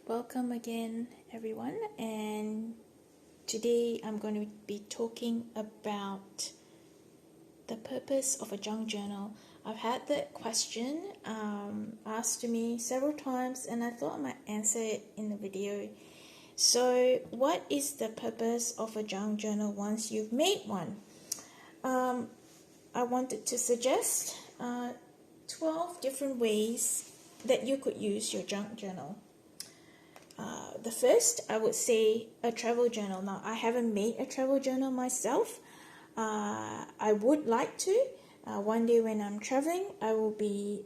Welcome again, everyone, and today I'm going to be talking about the purpose of a junk journal. I've had that question asked to me several times, and I thought I might answer it in the video. So, what is the purpose of a junk journal once you've made one? I wanted to suggest 12 different ways that you could use your junk journal. The first, I would say a travel journal. Now, I haven't made a travel journal myself. I would like to. One day when I'm traveling, I will be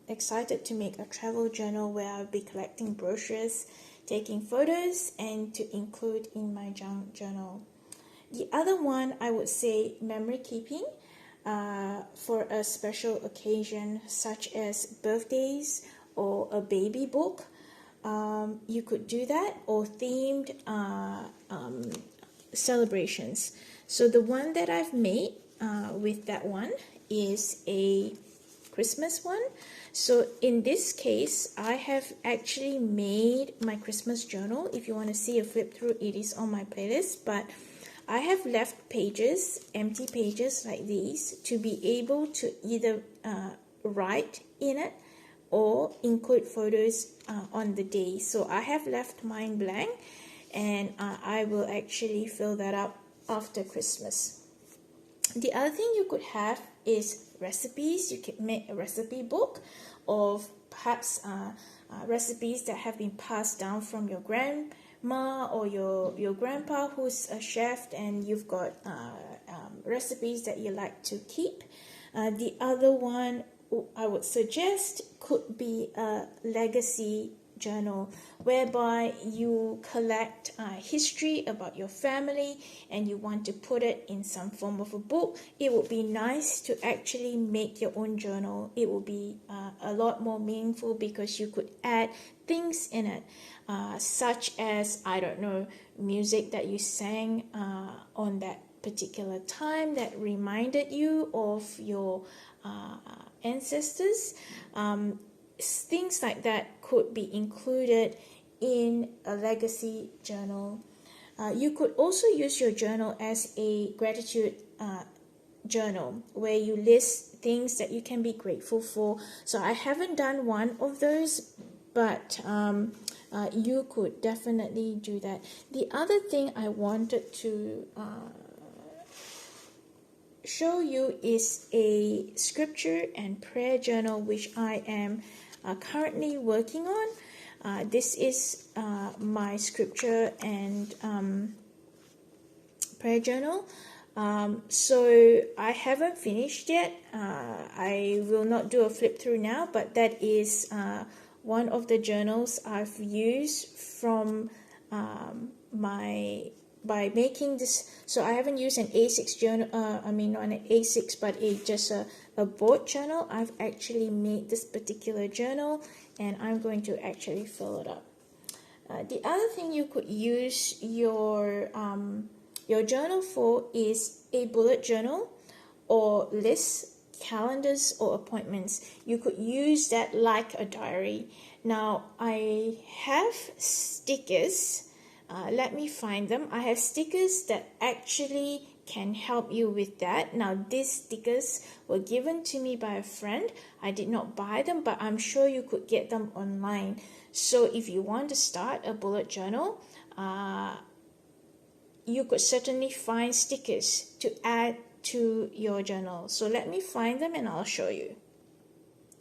excited to make a travel journal where I'll be collecting brochures, taking photos, and to include in my junk journal. The other one, I would say memory keeping for a special occasion such as birthdays or a baby book. You could do that, or themed celebrations. So the one that I've made with that one is a Christmas one. So in this case, I have actually made my Christmas journal. If you want to see a flip through, it is on my playlist, but I have left pages, empty pages like these, to be able to either write in it or include photos on the day. So I have left mine blank, and I will actually fill that up after Christmas. The other thing you could have is recipes. You could make a recipe book of perhaps recipes that have been passed down from your grandma or your grandpa who's a chef, and you've got recipes that you like to keep. The other one I would suggest could be a legacy journal, whereby you collect history about your family and you want to put it in some form of a book. It would be nice to actually make your own journal. It would be a lot more meaningful because you could add things in it, such as, I don't know, music that you sang on that particular time that reminded you of your ancestors. Things like that could be included in a legacy journal. You could also use your journal as a gratitude journal where you list things that you can be grateful for. So I haven't done one of those, but you could definitely do that. The other thing I wanted to show you is a scripture and prayer journal, which I am currently working on. This is my scripture and prayer journal. So I haven't finished yet. I will not do a flip through now, but that is one of the journals I've used from by making this. So I haven't used an A6 journal, not an A6, but just a board journal. I've actually made this particular journal, and I'm going to actually fill it up. The other thing you could use your journal for is a bullet journal or lists, calendars, or appointments. You could use that like a diary. Now, I have stickers. Let me find them. I have stickers that actually can help you with that. Now, these stickers were given to me by a friend. I did not buy them, but I'm sure you could get them online. So if you want to start a bullet journal, you could certainly find stickers to add to your journal. So let me find them and I'll show you.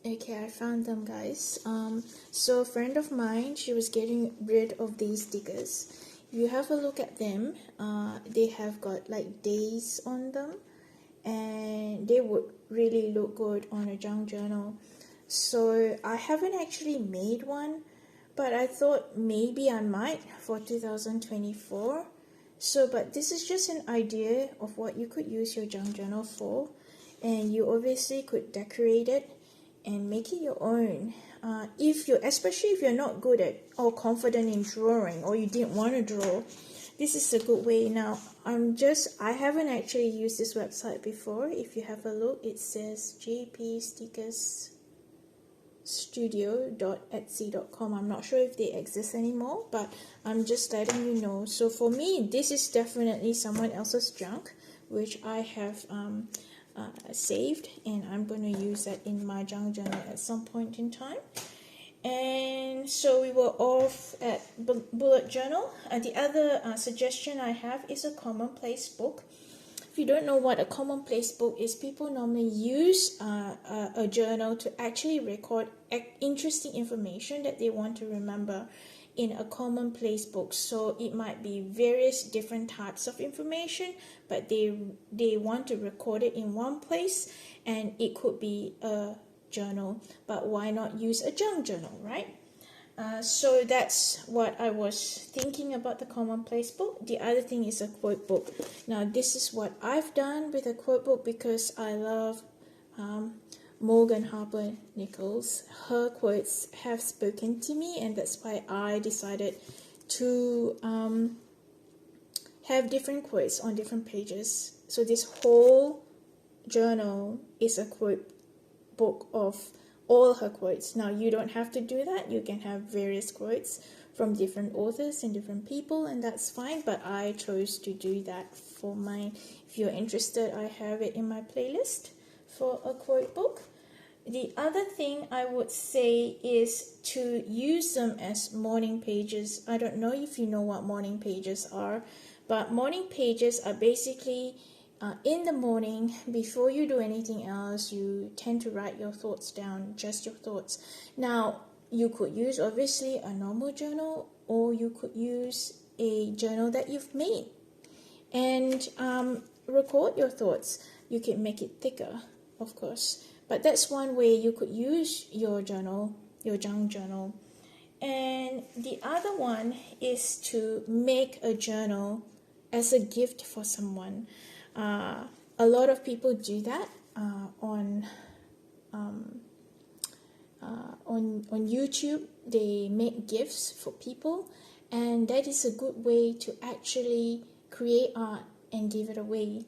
Okay, I found them, guys. So a friend of mine, she was getting rid of these stickers. If you have a look at them, they have got like days on them, and they would really look good on a junk journal. So I haven't actually made one, but I thought maybe I might for 2024. So, but this is just an idea of what you could use your junk journal for, and you obviously could decorate it and make it your own. Especially if you're not good at or confident in drawing, or you didn't want to draw, this is a good way. Now, I haven't actually used this website before. If you have a look, it says JP Stickers studio.etsy.com. I'm not sure if they exist anymore, but I'm just letting you know. So for me, this is definitely someone else's junk, which I have saved, and I'm going to use that in my junk journal at some point in time. And so we were off at bullet journal. The other suggestion I have is a commonplace book. If you don't know what a commonplace book is, people normally use a journal to actually record interesting information that they want to remember in a commonplace book. So it might be various different types of information, but they want to record it in one place, and it could be a journal, but why not use a junk journal, right? So that's what I was thinking about the commonplace book. The other thing is a quote book. Now this is what I've done with a quote book because I love Morgan Harper Nichols. Her quotes have spoken to me, and that's why I decided to have different quotes on different pages. So this whole journal is a quote book of all her quotes. Now you don't have to do that. You can have various quotes from different authors and different people, and that's fine, but I chose to do that for mine. If you're interested, I have it in my playlist for a quote book. The other thing I would say is to use them as morning pages. I don't know if you know what morning pages are, but morning pages are basically in the morning, before you do anything else, you tend to write your thoughts down, just your thoughts. Now, you could use obviously a normal journal, or you could use a journal that you've made and record your thoughts. You can make it thicker, of course, but that's one way you could use your journal, your junk journal. And the other one is to make a journal as a gift for someone. A lot of people do that on YouTube. They make gifts for people, and that is a good way to actually create art and give it away.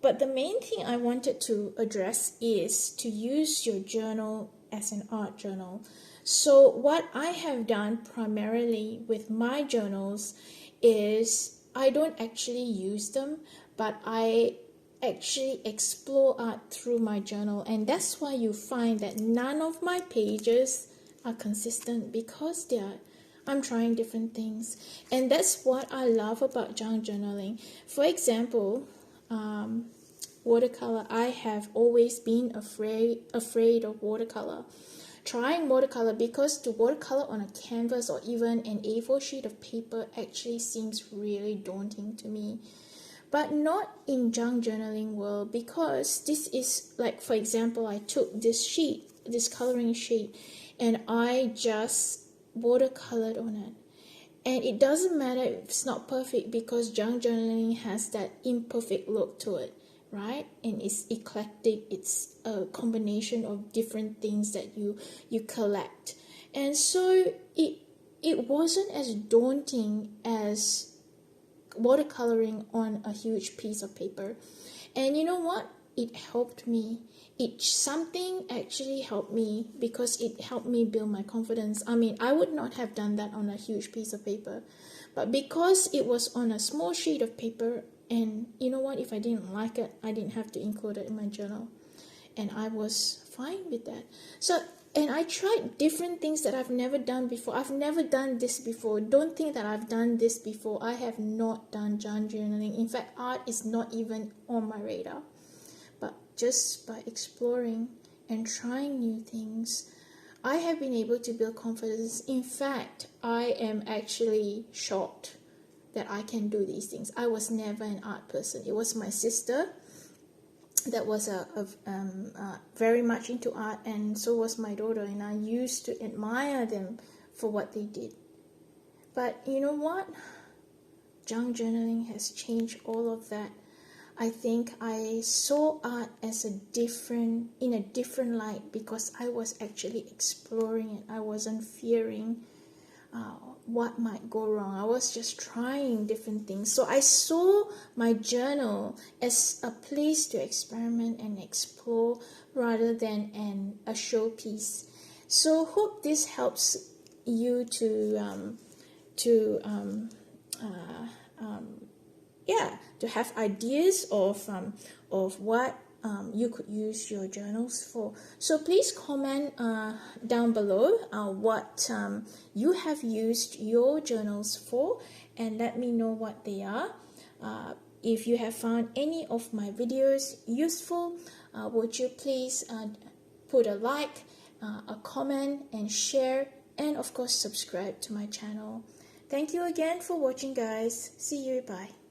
But the main thing I wanted to address is to use your journal as an art journal. So what I have done primarily with my journals is I don't actually use them, but I actually explore art through my journal, and that's why you find that none of my pages are consistent, because I'm trying different things. And that's what I love about junk journaling. For example, watercolor. I have always been afraid of watercolor. Trying watercolor, because to watercolor on a canvas or even an A4 sheet of paper actually seems really daunting to me. But not in junk journaling world, because this is like, for example, I took this sheet, this coloring sheet, and I just watercolored on it. And it doesn't matter if it's not perfect, because junk journaling has that imperfect look to it, right? And it's eclectic. It's a combination of different things that you collect. And so it wasn't as daunting as watercoloring on a huge piece of paper. And you know what? It helped me. Something actually helped me, because it helped me build my confidence. I mean, I would not have done that on a huge piece of paper, but because it was on a small sheet of paper, and you know what? If I didn't like it, I didn't have to include it in my journal, and I was fine with that. And I tried different things that I've never done before. I've never done this before. Don't think that I've done this before. I have not done junk journaling. In fact, art is not even on my radar. But just by exploring and trying new things, I have been able to build confidence. In fact, I am actually shocked that I can do these things. I was never an art person. It was my sister that was very much into art, and so was my daughter, and I used to admire them for what they did. But you know what? Junk journaling has changed all of that. I think I saw art as in a different light, because I was actually exploring it. I wasn't fearing what might go wrong. I was just trying different things. So I saw my journal as a place to experiment and explore, rather than a showpiece. So hope this helps you to have ideas of what you could use your journals for. So please comment down below what you have used your journals for, and let me know what they are. If you have found any of my videos useful, would you please put a like, a comment, and share, and of course subscribe to my channel. Thank you again for watching, guys. See you. Bye.